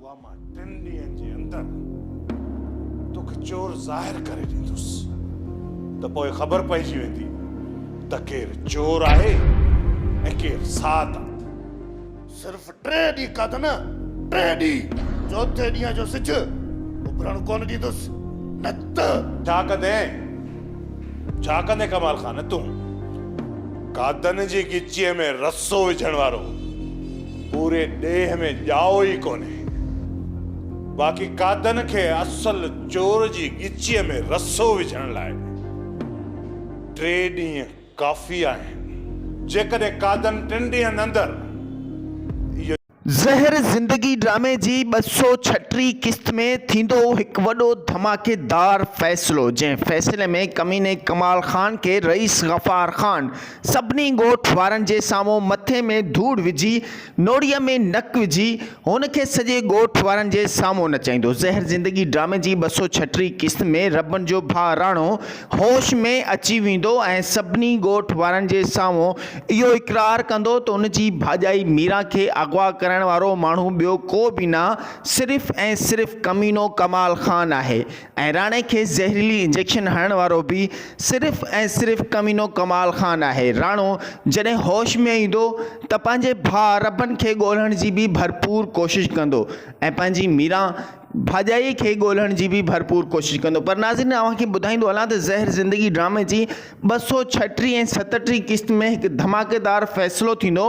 तवा मां 3 ॾींहंनि जे अंदरि तोखे चोर ज़ाहिर करे ॾींदुसि त पोइ ख़बर पइजी वेंदी त केरु चोर आहे ऐं केरु साथ आहे। सिर्फ 3 ॾींहं का त न 3 ॾींहं, चौथे ॾींहं जो सिच उभरण कोन ॾींदुसि न त। छा कंदे कमाल खान तूं? कादन जी गिचीअ में रसो विझण वारो पूरे ॾेह में ॼाओ ई कोन्हे। बाक़ी कादन खे असल चोर जी गिचीअ में रसो विझण लाइ 3 ॾींहं काफ़ी आहिनि। जेकॾहिं कादन 3 ॾींहंनि अंदरि ज़हर ज़िंदगी ड्रामे जी 236 किस्त में थींदो हिकु वॾो धमाकेदार फ़ैसिलो, जंहिं फ़ैसिले में कमीने कमाल ख़ान के रईस गफ़ार ख़ान सभिनी ॻोठ वारनि जे साम्हूं मथे में धूड़ विझी नोड़ीअ में नक विझी हुनखे सॼे ॻोठ वारनि जे साम्हूं नचाईंदो। ज़हर ज़िंदगी ड्रामे जी 236 किस्त में रबन जो भाउ राणो होश में अची वेंदो ऐं सभिनी ॻोठ वारनि जे साम्हूं इहो इक़रार कंदो त उन जी भाॼाई मीरा खे अगवा करण वारो माण्हू ॿियो को बि न सिर्फ़ ऐं सिर्फ़ कमीनो कमाल ख़ान आहे ऐं राणे खे ज़हरीली इंजेक्शन हणण वारो बि सिर्फ़ ऐं सिर्फ़ कमीनो कमाल ख़ान आहे। राणो जॾहिं होश में ईंदो त पंहिंजे भाउ रबन खे ॻोल्हण जी बि भरपूर कोशिशि कंदो ऐं पंहिंजी मीरा भाॼाई खे ॻोल्हण जी बि भरपूर कोशिशि कंदो। पर नाज़रीन, अव्हांखे ॿुधाईंदो हलां त ज़हर ज़िंदगी ड्रामे जी 236 ऐं 37 किस्त में हिकु धमाकेदार फ़ैसिलो थींदो।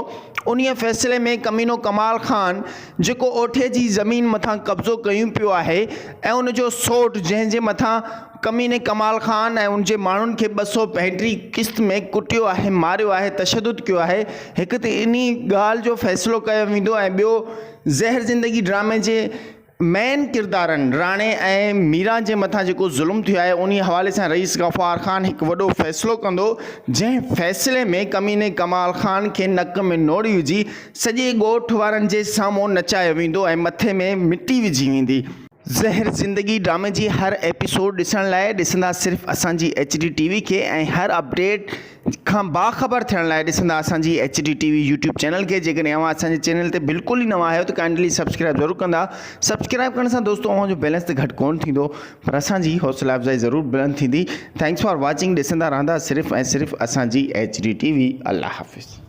उन्हीअ फ़ैसिले में कमीनो कमाल ख़ान जेको ओठे जी ज़मीन मथां कब्ज़ो कयूं पियो आहे ऐं उनजो सोट जंहिंजे मथां कमीने कमाल ख़ान ऐं उनजे माण्हुनि खे 235 किस्त में कुटियो आहे, मारियो आहे, तशद्दुद कयो आहे, हिकु त इन्ही ॻाल्हि जो फ़ैसिलो कयो वेंदो ऐं ॿियो ज़हर ज़िंदगी ड्रामे जे मेन किरदारनि राणे ऐं मीरा जे मथां जेको ज़ुल्म थियो आहे उन हवाले सां रईस गफ़ार ख़ान हिकु वॾो फ़ैसिलो कंदो, जंहिं फ़ैसिले में कमीने कमाल ख़ान खे नक में नोड़ी विझी सॼे ॻोठ वारनि जे साम्हूं नचायो वेंदो ऐं मथे में मिटी विझी वेंदी। ज़हर ज़िंदगी ड्रामे जी हर एपिसोड ॾिसण लाइ ॾिसंदा सिर्फ़ु असांजी HD TV खे ऐं हर अपडेट खां बाख़बर थियण लाइ ॾिसंदा असांजी HD TV यूट्यूब चैनल खे। जेकॾहिं अव्हां असांजे चैनल ते बिल्कुलु ई नवां आहियो त काइंडली सब्सक्राइब ज़रूरु कंदा। सब्सक्राइब करण सां दोस्तों अव्हांजो बैलेंस त घटि कोन थींदो, पर असांजी हौसला अफ़ज़ाई ज़रूरु बुलंद थींदी। Thanks for watching. ॾिसंदा रहंदा सिर्फ़ु ऐं सिर्फ़ु असांजी HD TV। अल्लाह हाफ़िज़।